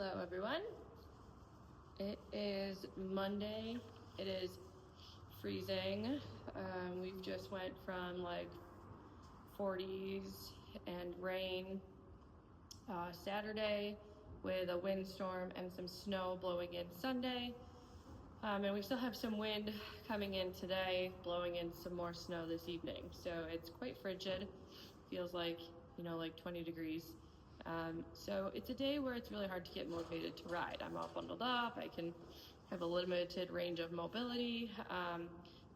Hello everyone. It is Monday. It is freezing. We've just went from like 40s and rain Saturday with a windstorm and some snow blowing in Sunday. And we still have some wind coming in today, blowing in some more snow this evening. So it's quite frigid. Feels like, like 20 degrees. So it's a day where it's really hard to get motivated to ride. I'm all bundled up. I can have a limited range of mobility.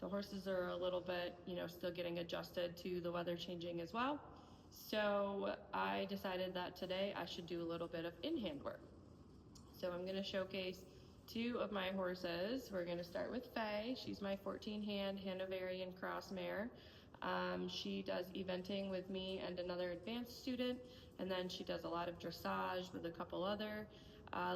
The horses are a little bit, still getting adjusted to the weather changing as well. So I decided that today I should do a little bit of in-hand work. So I'm going to showcase two of my horses. We're going to start with Faye. She's my 14-hand Hanoverian cross mare. She does eventing with me and another advanced student, and then she does a lot of dressage with a couple other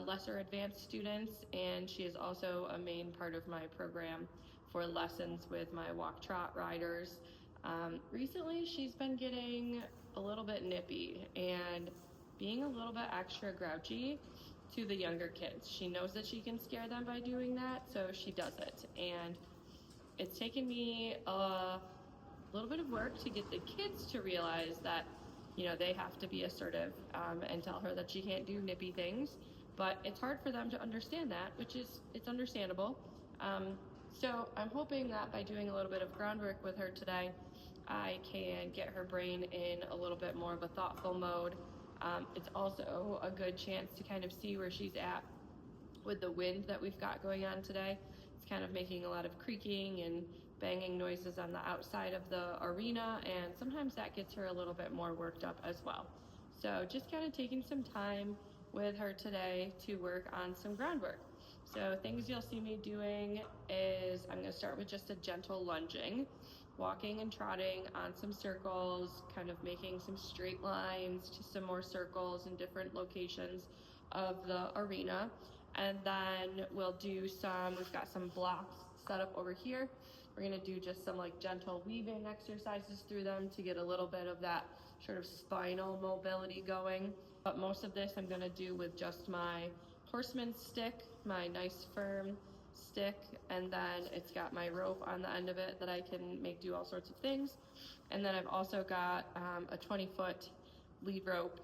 lesser advanced students, and she is also a main part of my program for lessons with my walk trot riders. Recently she's been getting a little bit nippy and being a little bit extra grouchy to the younger kids. She knows that she can scare them by doing that, so she does it. And it's taken me a little bit of work to get the kids to realize that, they have to be assertive and tell her that she can't do nippy things. But it's hard for them to understand that, it's understandable. So I'm hoping that by doing a little bit of groundwork with her today, I can get her brain in a little bit more of a thoughtful mode. It's also a good chance to kind of see where she's at with the wind that we've got going on today. It's kind of making a lot of creaking and banging noises on the outside of the arena, and sometimes that gets her a little bit more worked up as well. So just kind of taking some time with her today to work on some groundwork. So things you'll see me doing is I'm going to start with just a gentle lunging, walking and trotting on some circles, kind of making some straight lines to some more circles in different locations of the arena. And then we'll do we've got some blocks set up over here. We're going to do just some like gentle weaving exercises through them to get a little bit of that sort of spinal mobility going. But most of this I'm going to do with just my horseman stick, my nice firm stick, and then it's got my rope on the end of it that I can make do all sorts of things. And then I've also got a 20-foot lead rope,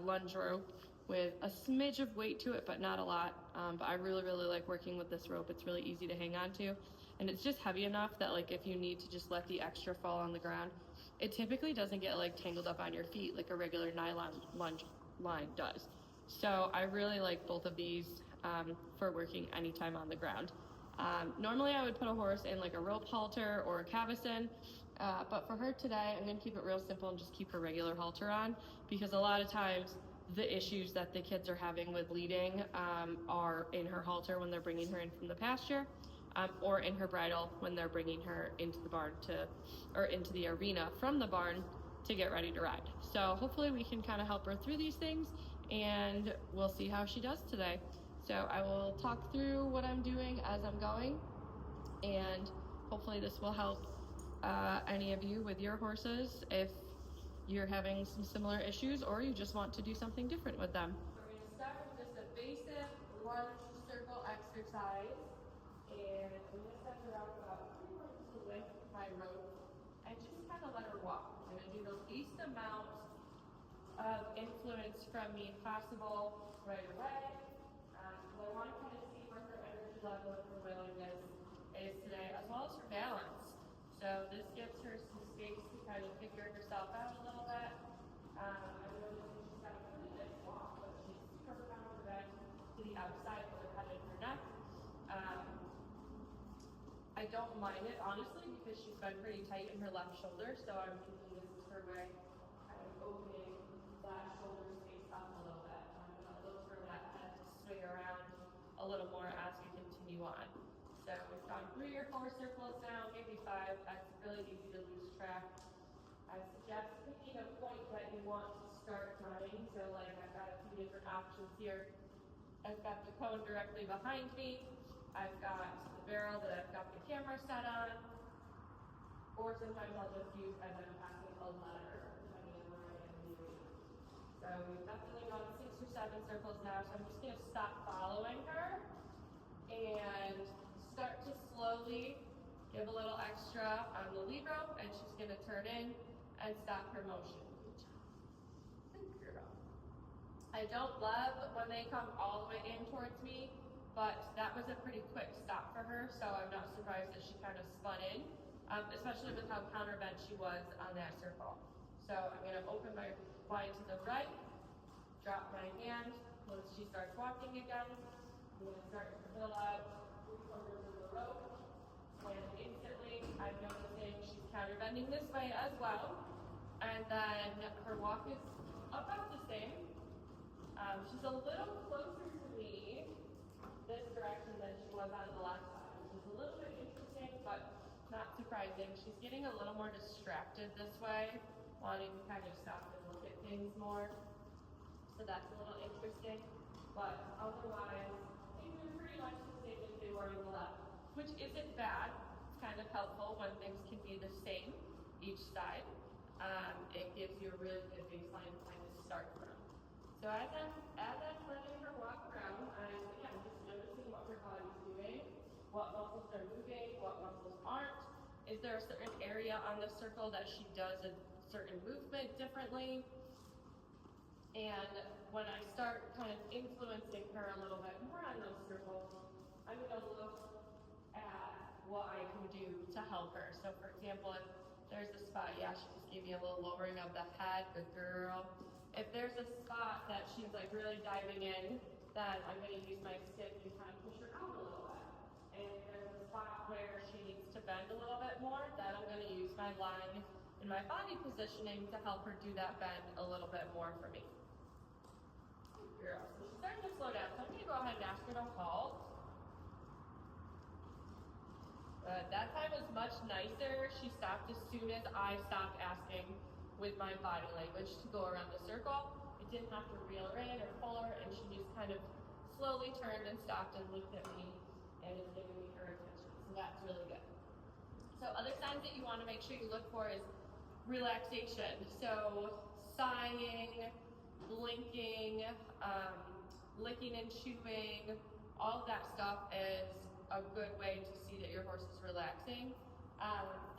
lunge rope with a smidge of weight to it, but not a lot. But I really like working with this rope. It's really easy to hang on to, and it's just heavy enough that like if you need to just let the extra fall on the ground, it typically doesn't get like tangled up on your feet like a regular nylon lunge line does. So I really like both of these for working anytime on the ground. Normally I would put a horse in like a rope halter or a cavesson, but for her today I'm going to keep it real simple and just keep her regular halter on, because a lot of times the issues that the kids are having with leading are in her halter when they're bringing her in from the pasture, or in her bridle when they're bringing her into the barn or into the arena from the barn to get ready to ride. So hopefully we can kind of help her through these things, and we'll see how she does today. So I will talk through what I'm doing as I'm going, and hopefully this will help any of you with your horses if you're having some similar issues or you just want to do something different with them. We're going to start with just a basic lunge circle exercise, and I'm going to set her out about 3 inches to the width of my rope and just kind of let her walk. I'm going to do the least amount of influence from me possible right away. I want to kind of see where her energy level and her willingness is today, as well as her balance. So this gives her some space to kind of figure herself out a little bit. I noticed she's got a pretty good walk, but she's super confident to the outside with her head and her neck. I don't mind it, honestly, because she's been pretty tight in her left shoulder, so I'm thinking this is her way kind of opening that shoulder space up a little bit. I'm going to look for that head to swing around a little more as we continue on. So we've gone 3 or 4 circles now, maybe 5. That's really easy to lose track. I suggest picking a point that you want to start running. So like I've got a few different options here. I've got the cone directly behind me. I've got the barrel that I've got the camera set on. Or sometimes I'll just use as I'm passing a letter, depending on where I am moving. So we've definitely gone 6 or 7 circles now, so I'm just gonna stop following her and start to slowly give a little extra on the lead rope, and she's gonna turn in and stop her motion. Good girl. I don't love when they come all the way in towards me, but that was a pretty quick stop for her, so I'm not surprised that she kind of spun in, especially with how counterbent she was on that circle. So I'm gonna open my line to the right, drop my hand. Once she starts walking again, I'm gonna start to fill out 3/4 of the rope, and instantly I'm noticing she's counterbending this way as well, and then her walk is about the same. She's a little closer to me this direction than she was on the left side, which is a little bit interesting, but not surprising. She's getting a little more distracted this way, wanting to kind of stop and look at things more. So that's a little interesting, but otherwise, things are pretty much the same as they were on the left, which isn't bad. It's kind of helpful when things can be the same each side. It gives you a really good baseline to kind of start from. So as I'm letting her walk around, I'm again just noticing what her body's doing, what muscles are moving, what muscles aren't. Is there a certain area on the circle that she does a certain movement differently? And when I start kind of influencing her a little bit more on those circles, I'm going to look at what I can do to help her. So for example, if there's a spot, yeah, she just gave me a little lowering of the head, good girl. If there's a spot that she's like really diving in, then I'm going to use my stick and kind of push her out a little bit. And if there's a spot where she needs to bend a little bit more, then I'm going to use my line and my body positioning to help her do that bend a little bit more for me. Girl, so she's starting to slow down, so I'm going to go ahead and ask her to halt. That time was much nicer. She stopped as soon as I stopped asking with my body language to go around the circle. It didn't have to reel her in or pull her, and she just kind of slowly turned and stopped and looked at me and is giving me her attention. So that's really good. So other signs that you want to make sure you look for is relaxation. So sighing, blinking, licking and chewing, all of that stuff is a good way to see that your horse is relaxing.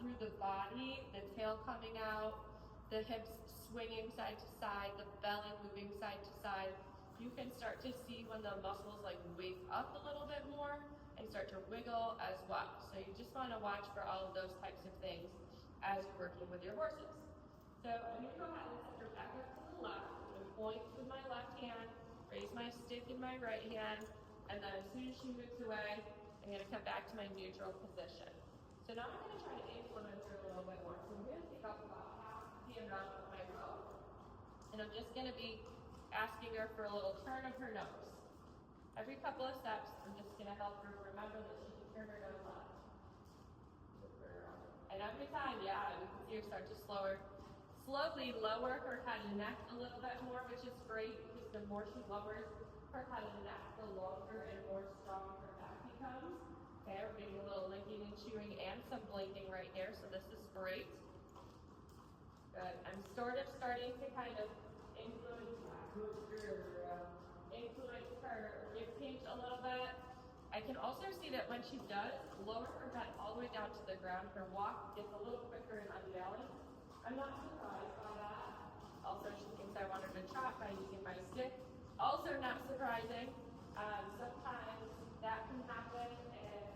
Through the body, the tail coming out, the hips swinging side to side, the belly moving side to side, you can start to see when the muscles like wake up a little bit more and start to wiggle as well. So you just want to watch for all of those types of things as you're working with your horses. So I'm going to go ahead and set her back up to the left. I'm going to point with my left hand, raise my stick in my right hand, and then as soon as she moves away, I'm going to come back to my neutral position. So now I'm going to try to influence her a little bit more. So I'm going to take up about half the amount of my rope, and I'm just going to be asking her for a little turn of her nose. Every couple of steps, I'm just going to help her remember that she can turn her nose left. And every time, yeah, we can see her start to slowly lower her head and neck a little bit more, which is great because the more she lowers her head and neck, the longer and more strong her back becomes. Okay, we're getting a little licking and chewing and some blinking right here, so this is great. Good. I'm sort of starting to kind of influence her rib cage a little bit. I can also see that when she does lower her head all the way down to the ground, her walk gets a little quicker and unbalanced. I'm not surprised by that. Also, she thinks I want her to trot by using my stick. Also not surprising. Sometimes that can happen and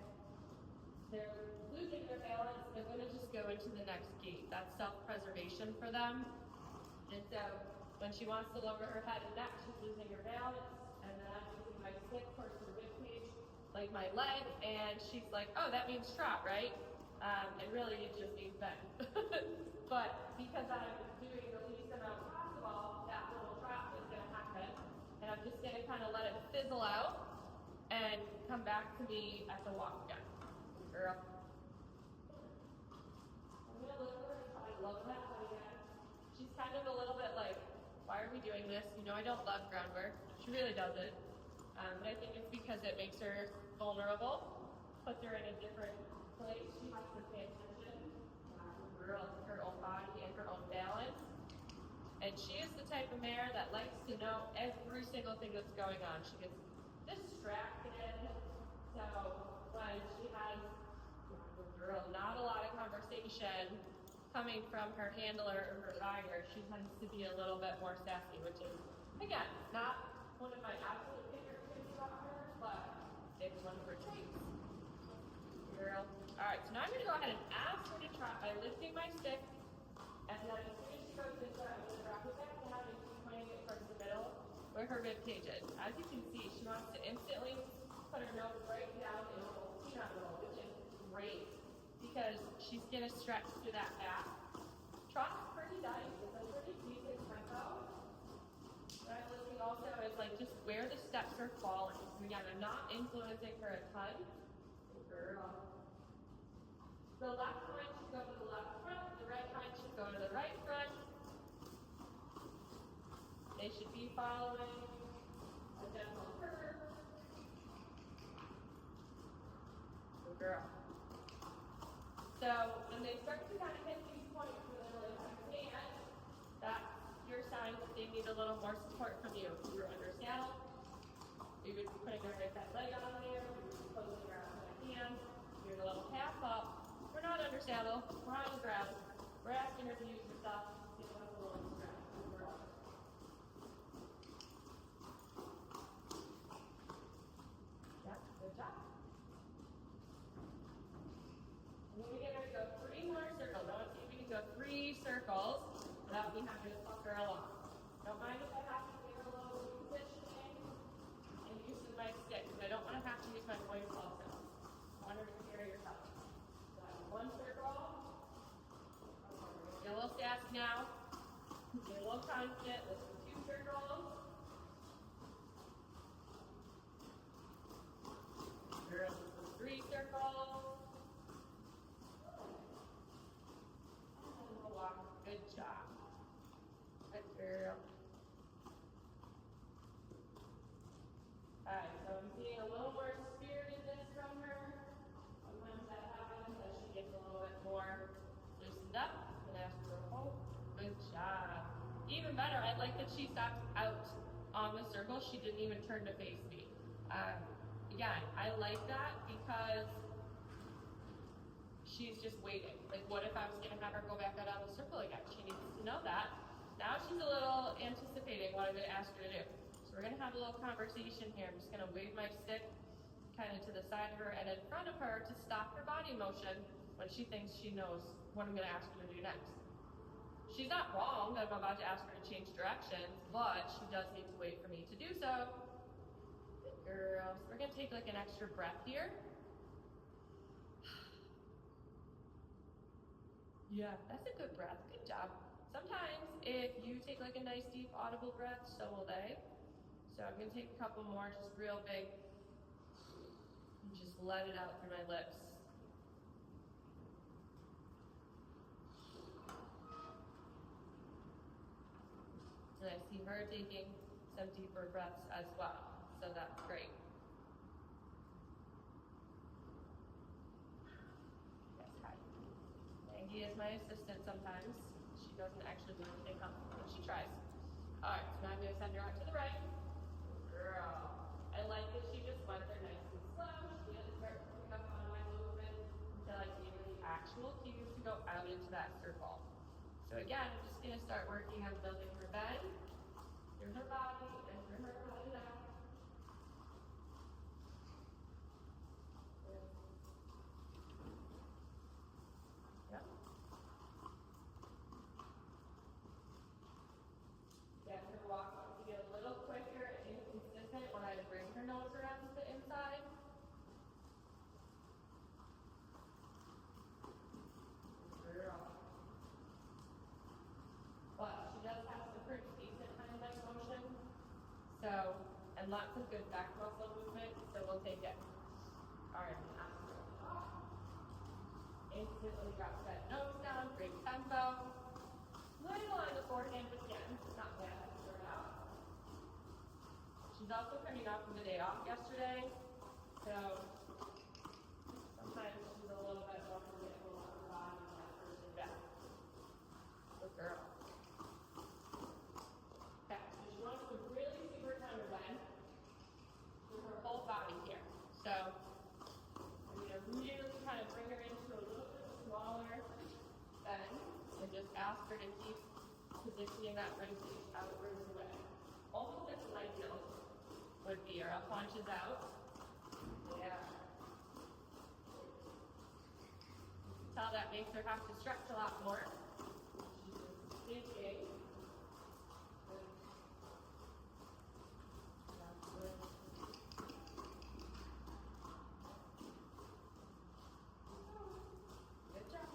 they're losing their balance. They're going to just go into the next gait. That's self-preservation for them. And so when she wants to lower her head and neck, she's losing her balance. And then I'm using my stick towards her rib cage, like my leg, and she's like, oh, that means trot, right? And really it just means bend. But because I'm doing the least amount possible, that little trot is going to happen. And I'm just going to kind of let it fizzle out and come back to me at the walk again. Girl. I'm going to look at her and try to lower that head again. She's kind of a little bit like, why are we doing this? You know I don't love groundwork. She really doesn't. But I think it's because it makes her vulnerable, puts her in a different place. She has to pay attention to her own body and her own balance. And she is the type of mare that likes to know every single thing that's going on. She gets distracted. So when she has not a lot of conversation coming from her handler or her rider, she tends to be a little bit more sassy, which is, again, not one of my absolute favorite things about her, but it's one of her traits. Girl. All right, so now I'm going to go ahead and ask her to trot by lifting my stick, and then as soon as she goes this way, I'm going to drop it back down and keep pointing it towards the middle where her rib cage is. As you can see, she wants to instantly put her nose right down in the whole peanut roll, which is great because she's going to stretch through that back. Trot's pretty nice. It's a pretty decent tempo. What I'm looking also is like just where the steps are falling. So again, I'm not influencing her a ton. Girl. The left hind should go to the left front. The right hind should go to the right front. They should be following a gentle curve. Good girl. So when they start to kind of hit these points where they're really hand, that's your sign that they need a little more support from you. If you're under saddle, we would be putting our right that leg on there, we would be closing our outside hand, you're a little half up. We're not under saddle, we're on the ground. We're asking her to use her stuff, give us a little stretch. Yeah, good job. And then we get ready to go 3 more circles. I want to see if we can go 3 circles without me having to fuck her along. Don't mind if I have to give her a little positioning and use my stick, because I don't want to have to use my voice also. I want her to carry herself. So 1 circle. Get a little sassy now. Get a little confident. Let's do 2 circles. Girl, 3 circles. Good job. Good girl. Alright, so I'm seeing a little more spiritedness from her. Sometimes that happens as she gets a little bit more loosened up. And ask for a hold. Good job. Even better, I like that she stopped out on the circle. She didn't even turn to face me. Again, I like that because she's just waiting. Like, what if I was going to have her go back out on the circle again? She needs to know that. Now she's a little anticipating what I'm going to ask her to do. So we're going to have a little conversation here. I'm just going to wave my stick kind of to the side of her and in front of her to stop her body motion when she thinks she knows what I'm going to ask her to do next. She's not wrong that I'm about to ask her to change directions, but she does need to wait for me to do so. Good girl. So we're going to take like an extra breath here. Yeah, that's a good breath. Good job. Sometimes if you take like a nice deep audible breath, so will they. So I'm going to take a couple more, just real big. And just let it out through my lips. And I see her taking some deeper breaths as well. So that's great. He is my assistant sometimes. She doesn't actually do anything else, but she tries. All right, so now I'm going to send her out to the right. Girl. I like that she just went there nice and slow. She didn't start picking up on my movement until I gave her the actual cues to go out into that circle. So again, I'm just going to start working on building her bend through her body and through her head and neck. Yep. Get her walk to get a little quicker and inconsistent when I bring her nose around to the inside. Girl. But she does have some pretty decent hind leg motion. So, and lots of good back muscle movement, so we'll take it. All right, instantly got that nose down, great tempo. Little on the forehand, but again, not bad to start out. She's also coming off from the day off yesterday, so sometimes she's a little bit more forgetful on her body and that person back. Good girl. bring her into a little bit smaller bend and just ask her to keep positioning that rib cage outwards away. Almost like light nose would be, or a punches out. Yeah. Tell that makes her have to stretch a lot more. She's thinking. Good job.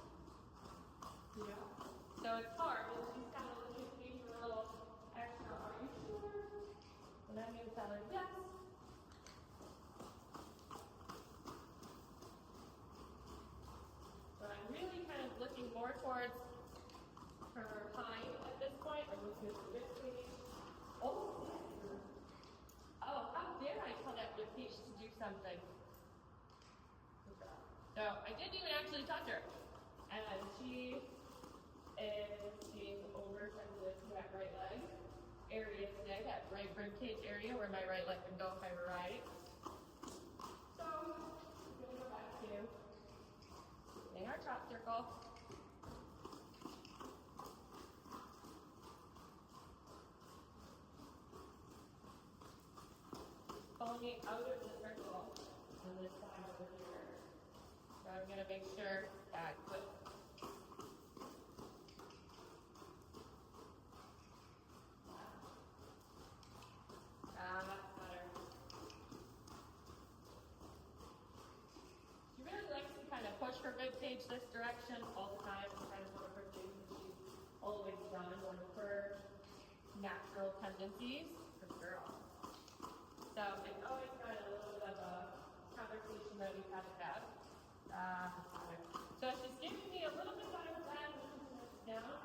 Yeah. So it's hard, and she's kind of looking at me for a little extra, are you sure? And I'm going to tell her yes. So I'm really kind of looking more towards her hind at this point. I'm looking at the rib cage. Oh, how dare I tell that rib cage to do something? So I didn't even actually touch her. And she is being oversensitive to that right leg area today, that right rib cage area where my right leg would go if I were riding. So I'm going to go back to in our trot circle. Pulling out of the circle on this side over here. So I'm going to make sure that good. That's better. She really likes to kind of push her rib cage this direction all the time. It's kind of one of her things that she's always done, one of her natural tendencies. Good girl. So it's always kind of a little bit of a conversation that we've had to have. So she's giving me a little bit better than down.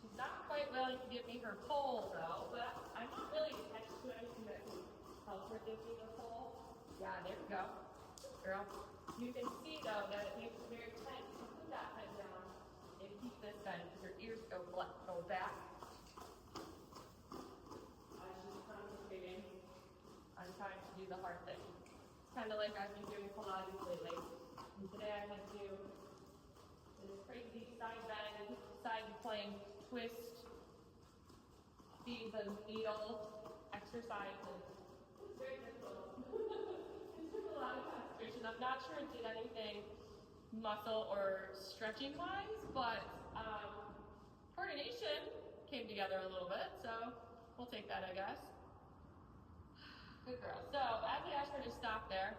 She's not quite willing to give me her pole though, but I'm not really attached to anything that can help her give me the pole. Yeah, there we go. Girl. You can see though that it makes it very tight to put that head down and keep this bend because her ears go back. She's concentrating on trying to do the hard thing. It's kind of like I've been doing Pilates lately. And today I had to do this crazy side bend, side plank, twist, feed the needle exercise. And it was very difficult. It took a lot of concentration. I'm not sure it did anything muscle or stretching wise, but coordination came together a little bit, so we'll take that, I guess. Good girl. So as I asked her to stop there,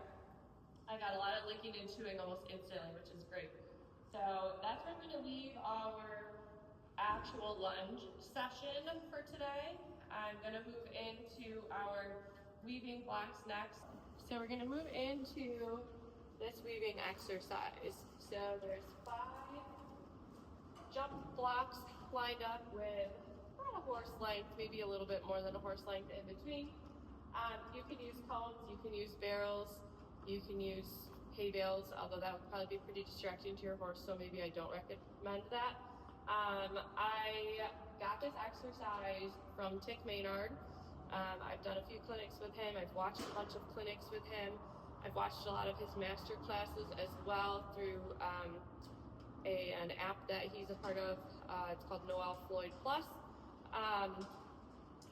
I got a lot of licking and chewing almost instantly, which is great. So that's where I'm going to leave our actual lunge session for today. I'm going to move into our weaving blocks next. So we're going to move into this weaving exercise. So there's 5 jump blocks lined up with about a horse length, maybe a little bit more than a horse length in between. You can use cones, you can use barrels, you can use hay bales, although that would probably be pretty distracting to your horse, so maybe I don't recommend that. I got this exercise from Tick Maynard. I've done a few clinics with him. I've watched a bunch of clinics with him. I've watched a lot of his master classes as well through an app that he's a part of. It's called Noel Floyd Plus.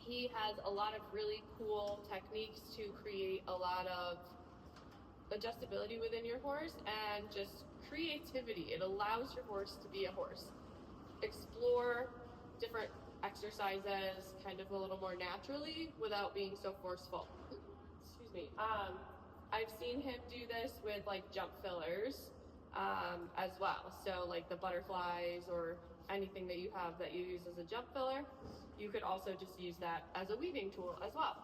He has a lot of really cool techniques to create a lot of adjustability within your horse and just creativity. It allows your horse to be a horse. Explore different exercises kind of a little more naturally without being so forceful. Excuse me. I've seen him do this with like jump fillers as well. So like the butterflies or anything that you have that you use as a jump filler, you could also just use that as a weaving tool as well.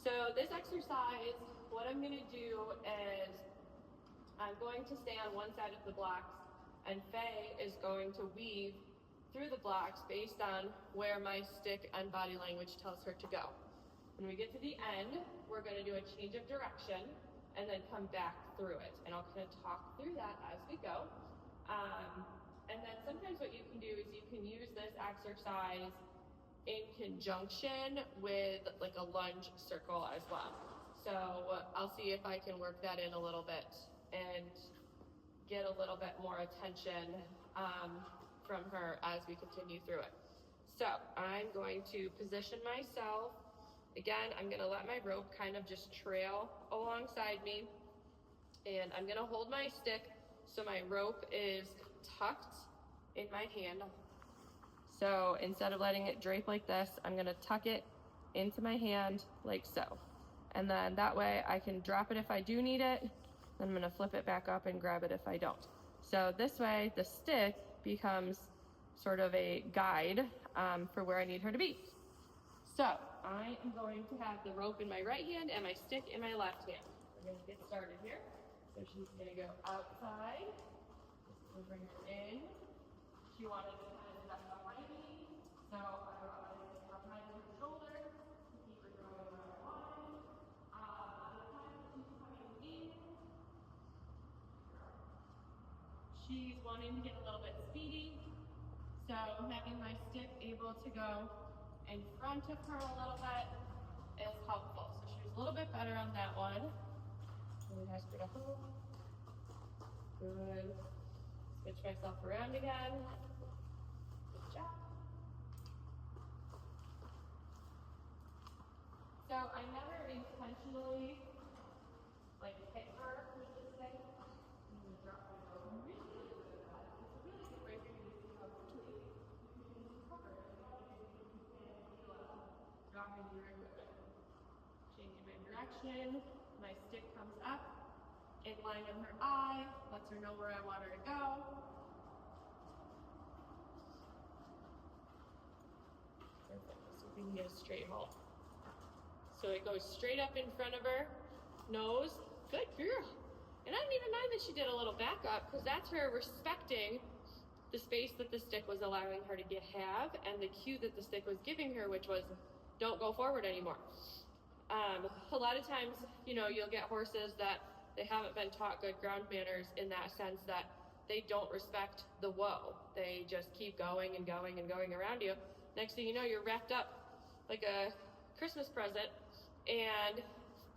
So this exercise, what I'm going to do is I'm going to stay on one side of the blocks and Faye is going to weave through the blocks based on where my stick and body language tells her to go. When we get to the end, we're going to do a change of direction and then come back through it. And I'll kind of talk through that as we go. And then sometimes what you can do is you can use this exercise in conjunction with like a lunge circle as well. So I'll see if I can work that in a little bit and get a little bit more attention from her as we continue through it. So I'm going to position myself. Again, I'm gonna let my rope kind of just trail alongside me, and I'm gonna hold my stick so my rope is tucked in my hand. So instead of letting it drape like this, I'm gonna tuck it into my hand like so. And then that way I can drop it if I do need it. Then I'm gonna flip it back up and grab it if I don't. So this way the stick becomes sort of a guide for where I need her to be. So I am going to have the rope in my right hand and my stick in my left hand. We're gonna get started here. So she's gonna go outside. We'll bring her in. She wanted to kind of step behind me, so I brought my stick behind her shoulder to keep her going where I wanted. By the time she's coming in, she's wanting to get a little bit speedy. So having my stick able to go in front of her a little bit is helpful. So she was a little bit better on that one. Really nice for the hold. Good. Switch myself around again. Good job. So I never intentionally hit her with this thing. I'm gonna drop my rope. I'm really good at that. It's a really good way for you to see how quickly you can cover it. Dropping your equipment. Changing my direction. My stick comes up in line with her eye, lets her know where I want her to go. Perfect. So we can get a straight hold. So it goes straight up in front of her, nose. Good girl. And I didn't even mind that she did a little back up, because that's her respecting the space that the stick was allowing her to have, and the cue that the stick was giving her, which was, don't go forward anymore. A lot of times, you'll get horses that they haven't been taught good ground manners in that sense that they don't respect the whoa. They just keep going and going and going around you. Next thing you know, you're wrapped up like a Christmas present and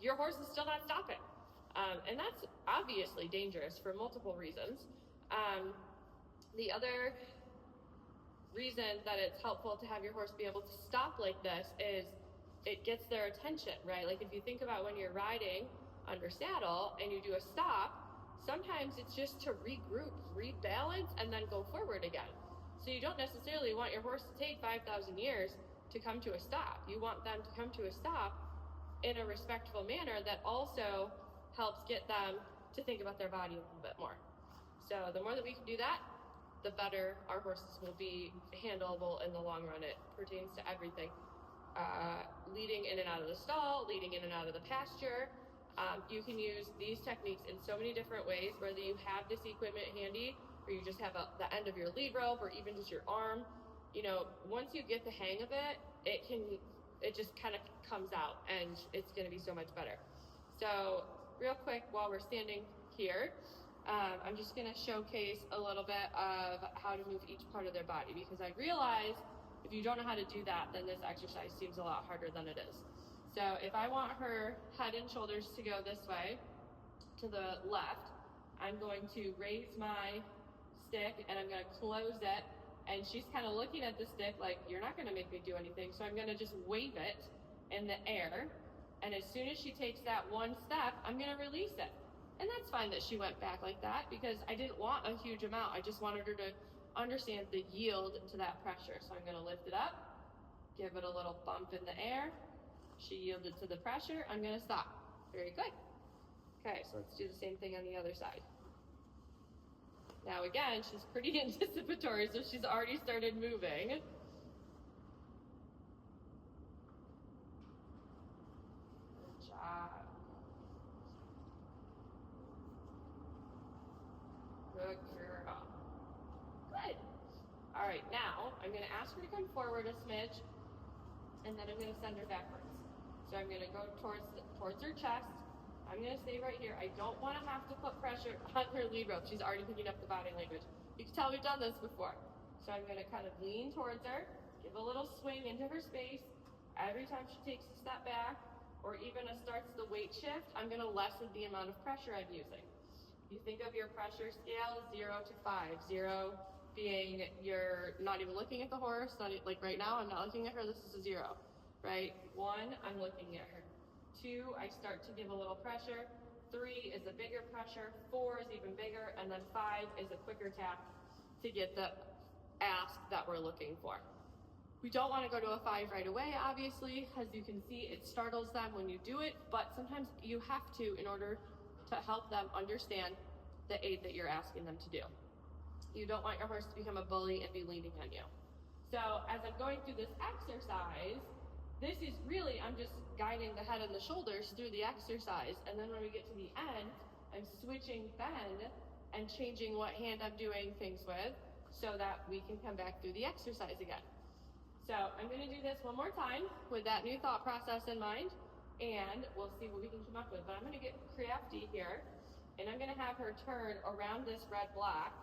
your horse is still not stopping. And that's obviously dangerous for multiple reasons. The other reason that it's helpful to have your horse be able to stop like this is it gets their attention, right? Like if you think about when you're riding under saddle and you do a stop, sometimes it's just to regroup, rebalance, and then go forward again. So you don't necessarily want your horse to take 5,000 years to come to a stop. You want them to come to a stop in a respectful manner that also helps get them to think about their body a little bit more. So the more that we can do that, the better our horses will be handleable in the long run. It pertains to everything. Leading in and out of the stall, leading in and out of the pasture. You can use these techniques in so many different ways, whether you have this equipment handy, or you just have the end of your lead rope, or even just your arm. Once you get the hang of it, it just kind of comes out, and it's going to be so much better. So real quick, while we're standing here, I'm just going to showcase a little bit of how to move each part of their body, because I realize if you don't know how to do that, then this exercise seems a lot harder than it is. So if I want her head and shoulders to go this way, to the left, I'm going to raise my stick and I'm going to close it. And she's kind of looking at the stick like, you're not going to make me do anything. So I'm going to just wave it in the air. And as soon as she takes that one step, I'm going to release it. And that's fine that she went back like that, because I didn't want a huge amount. I just wanted her to understand the yield to that pressure. So I'm going to lift it up, give it a little bump in the air. She yielded to the pressure. I'm going to stop. Very good. Okay, so let's do the same thing on the other side. Now again, she's pretty anticipatory, so she's already started moving. Good job. Good girl. Good. All right, now I'm going to ask her to come forward a smidge, and then I'm going to send her backwards. So I'm going to go towards her chest. I'm going to stay right here. I don't want to have to put pressure on her lead rope. She's already picking up the body language. You can tell we've done this before. So I'm going to kind of lean towards her, give a little swing into her space. Every time she takes a step back, or even starts the weight shift, I'm going to lessen the amount of pressure I'm using. You think of your pressure scale 0 to 5. 0 being you're not even looking at the horse, like right now, I'm not looking at her, this is a 0, right? 1, I'm looking at her. 2, I start to give a little pressure. 3 is a bigger pressure. 4 is even bigger, and then 5 is a quicker tap to get the ask that we're looking for. We don't want to go to a 5 right away, obviously. As you can see, it startles them when you do it, but sometimes you have to in order to help them understand the aid that you're asking them to do. You don't want your horse to become a bully and be leaning on you. So as I'm going through this exercise, this is really, I'm just guiding the head and the shoulders through the exercise, and then when we get to the end, I'm switching bend and changing what hand I'm doing things with so that we can come back through the exercise again. So I'm going to do this one more time with that new thought process in mind, and we'll see what we can come up with. But I'm going to get crafty here, and I'm going to have her turn around this red block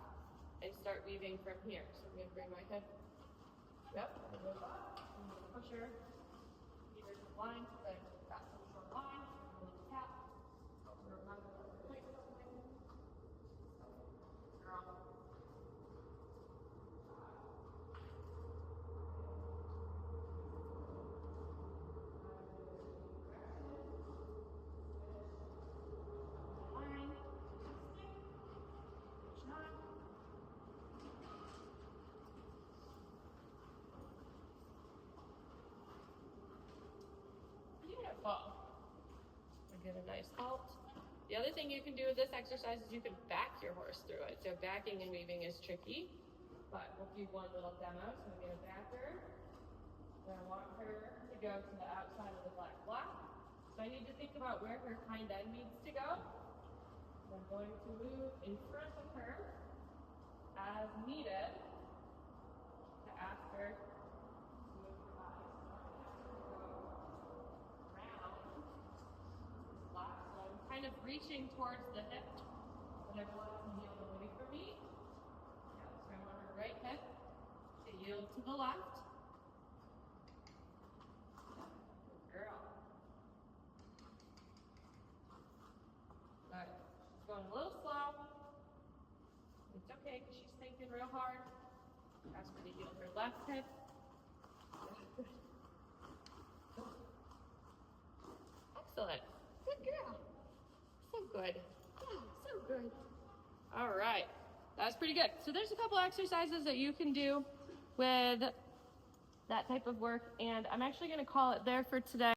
and start weaving from here. So I'm going to bring my head, yep, push her, keep her to the line, then back to the short line, a little tap, remember the point, girl. Beautiful. Get a nice alt. The other thing you can do with this exercise is you can back your horse through it. So backing and weaving is tricky, but we'll do one little demo. So I'm going to back her. And I want her to go to the outside of the black block. So I need to think about where her hind end needs to go. I'm going to move in front of her as needed to ask her to move her body. Kind of reaching towards the hip, but I want it to yield away from me. Yeah, so I want her right hip to yield to the left. Good girl. Good. She's going a little slow. It's okay because she's thinking real hard. Ask her to yield her left hip. Excellent. Good girl. So good. Yeah, so good. All right. That's pretty good. So there's a couple exercises that you can do with that type of work, and I'm actually going to call it there for today.